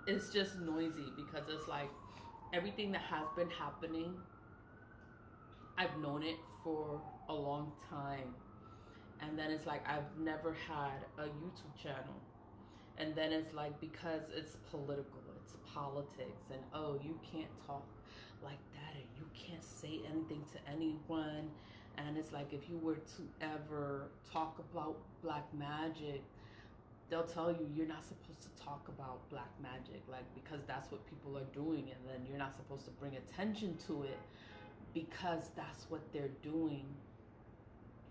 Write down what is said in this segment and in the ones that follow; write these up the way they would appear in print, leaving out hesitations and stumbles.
it's just noisy because it's like everything that has been happening, I've known it for a long time. And then it's like I've never had a YouTube channel. And then it's like because it's political, it's politics, and oh, you can't talk like that, and you can't say anything to anyone. And it's like if you were to ever talk about black magic, they'll tell you you're not supposed to talk about black magic, like because that's what people are doing, and then you're not supposed to bring attention to it because that's what they're doing.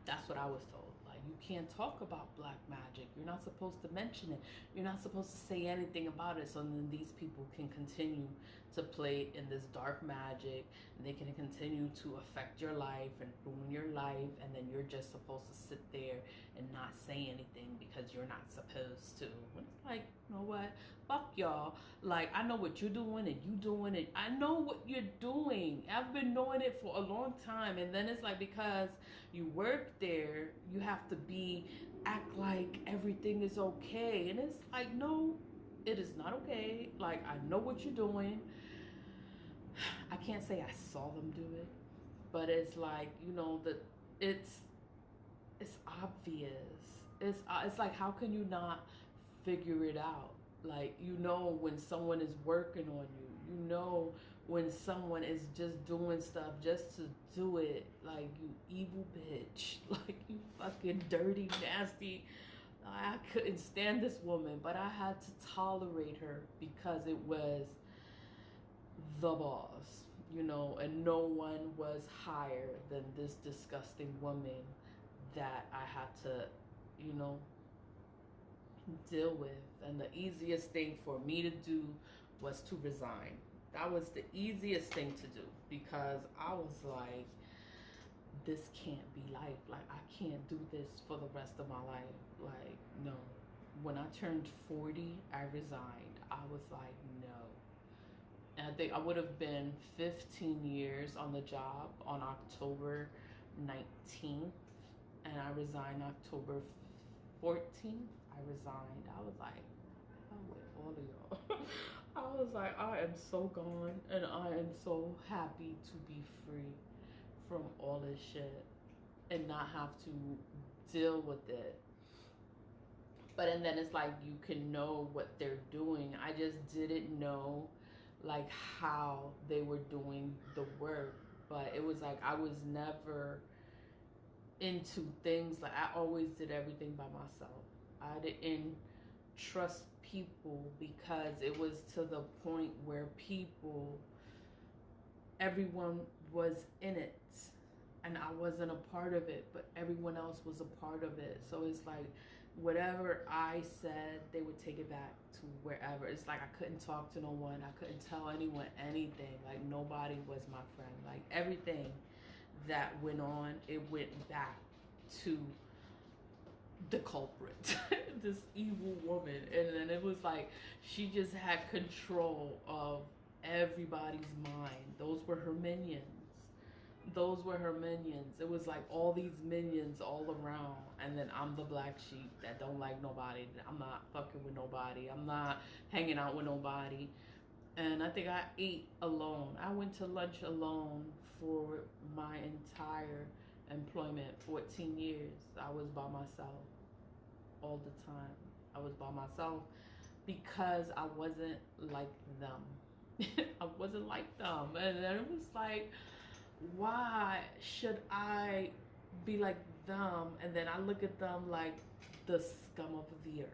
That's what I was told. Like, you can't talk about black magic. You're not supposed to mention it. You're not supposed to say anything about it. So then these people can continue to play in this dark magic, and they can continue to affect your life and ruin your life. And then you're just supposed to sit there and not say anything because you're not supposed to. And it's like, you know what? Fuck y'all. Like, I know what you're doing and you doing it. I know what you're doing. I've been knowing it for a long time. And then it's like because you work there, you have to act like everything is okay. And it's like, no, it is not okay. Like, I know what you're doing. I can't say I saw them do it, but it's like, you know, that it's obvious. It's like, how can you not figure it out? Like, you know, when someone is working on you, you know, when someone is just doing stuff just to do it, like, you evil bitch, like, you fucking dirty, nasty. I couldn't stand this woman, but I had to tolerate her because it was the boss, you know, and no one was higher than this disgusting woman that I had to, you know, deal with. And the easiest thing for me to do was to resign. That was the easiest thing to do because I was like, this can't be life. Like, I can't do this for the rest of my life. Like, no. When I turned 40, I resigned. I was like, no. And I think I would have been 15 years on the job on October 19th. And I resigned October 14th. I resigned. I was like, I'm with all of y'all. I was like, I am so gone. And I am so happy to be free from all this shit and not have to deal with it. But and then it's like you can know what they're doing. I just didn't know like how they were doing the work. But it was like I was never into things, like I always did everything by myself. I didn't trust people because it was to the point where everyone was in it and I wasn't a part of it, but everyone else was a part of it. So it's like whatever I said, they would take it back to wherever. It's like I couldn't talk to no one. I couldn't tell anyone anything. Like nobody was my friend. Like everything that went on, it went back to the culprit, this evil woman. And then it was like she just had control of everybody's mind. Those were her minions. Those were her minions. It was like all these minions all around, and then I'm the black sheep that don't like nobody. I'm not fucking with nobody. I'm not hanging out with nobody. And I think I ate alone. I went to lunch alone for my entire employment. 14 years I was by myself all the time. I was by myself because I wasn't like them. I wasn't like them. And then it was like, why should I be like them? And then I look at them like the scum of the earth.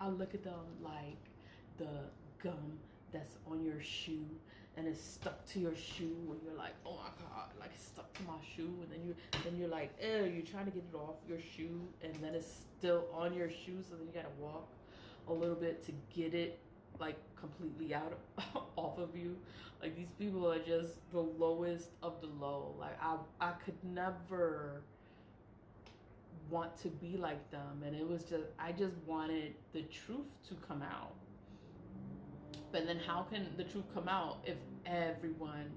I look at them like the gum that's on your shoe and it's stuck to your shoe and you're like, oh my god, like it's stuck to my shoe. And then you're like, ew, you're trying to get it off your shoe and then it's still on your shoe, so then you gotta walk a little bit to get it like completely out of, off of you. Like these people are just the lowest of the low. Like I could never want to be like them. And it was just, I just wanted the truth to come out. But then how can the truth come out if everyone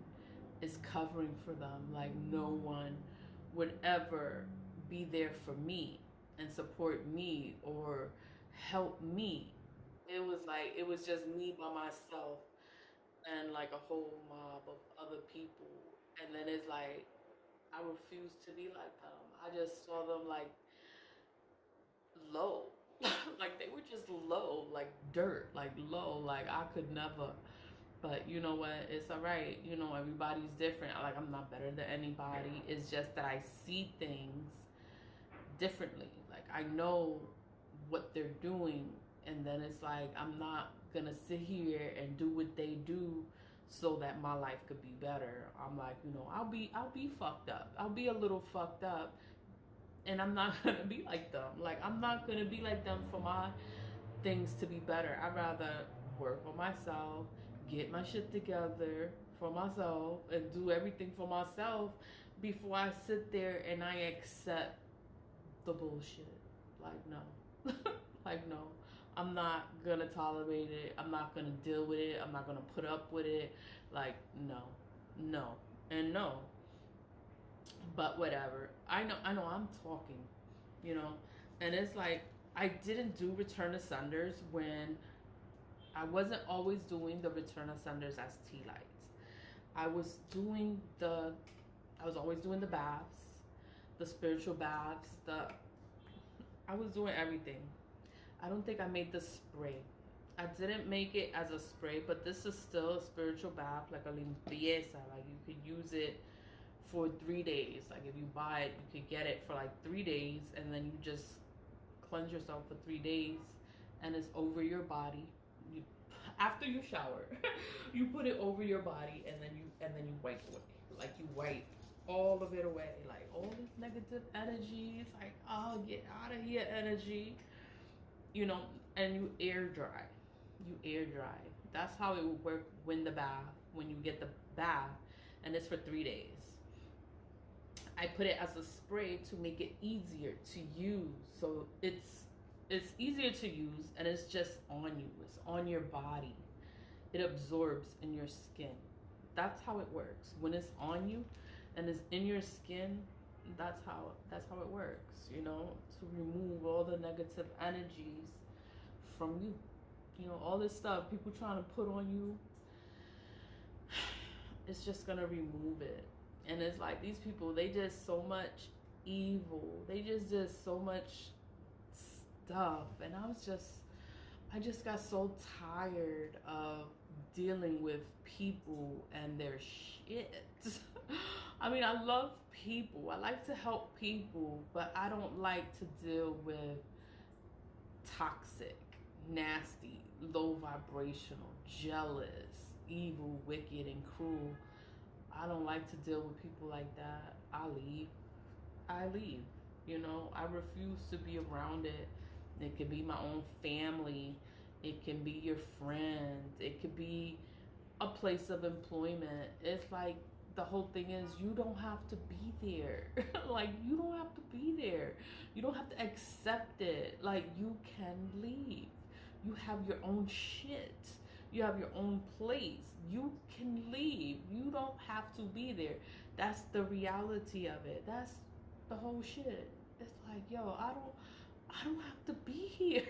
is covering for them? Like no one would ever be there for me and support me or help me. It was like it was just me by myself and like a whole mob of other people. And then it's like I refused to be like them. I just saw them like low. Like they were just low, like dirt, like low. Like I could never. But you know what? It's all right. You know, everybody's different. Like I'm not better than anybody. It's just that I see things differently. Like I know what they're doing, and then it's like I'm not gonna sit here and do what they do so that my life could be better. I'm like, you know, I'll be fucked up. I'll be a little fucked up, and I'm not gonna be like them. Like I'm not gonna be like them for my things to be better. I'd rather work on myself, get my shit together for myself, and do everything for myself before I sit there and I accept the bullshit. Like, no. Like, no. I'm not gonna tolerate it. I'm not gonna deal with it. I'm not gonna put up with it. Like, no. No. And no. But whatever. I know I'm talking, you know. And it's like I didn't do return ascenders when I wasn't always doing the return ascenders as tea lights. I was doing the I was always doing the baths, the spiritual baths, I was doing everything. I don't think I made the spray. I didn't make it as a spray, but this is still a spiritual bath, like a limpieza. Like you could use it for 3 days. Like if you buy it, you could get it for like 3 days, and then you just cleanse yourself for 3 days, and it's over your body. You, after you shower, you put it over your body, and then you wipe away. Like you wipe all of it away, like all this negative energy. It's like, oh, get out of here, energy. You know, and you air dry. You air dry. That's how it would work when you get the bath, and it's for 3 days. I put it as a spray to make it easier to use. So it's easier to use, and it's just on you. It's on your body. It absorbs in your skin. That's how it works. When it's on you and it's in your skin, that's how it works, you know, to remove all the negative energies from you. You know, all this stuff people trying to put on you, it's just gonna remove it. And it's like these people, they just so much evil. They just so much stuff. And I just got so tired of dealing with people and their shit. I mean, I love people. I like to help people, but I don't like to deal with toxic, nasty, low vibrational, jealous, evil, wicked, and cruel. I don't like to deal with people like that. I leave. You know, I refuse to be around it. It could be my own family. It can be your friends. It could be a place of employment. It's like the whole thing is you don't have to be there. Like you don't have to be there. You don't have to accept it. Like you can leave. You have your own shit. You have your own place. You can leave. You don't have to be there. That's the reality of it. That's the whole shit. It's like, yo, I don't have to be here.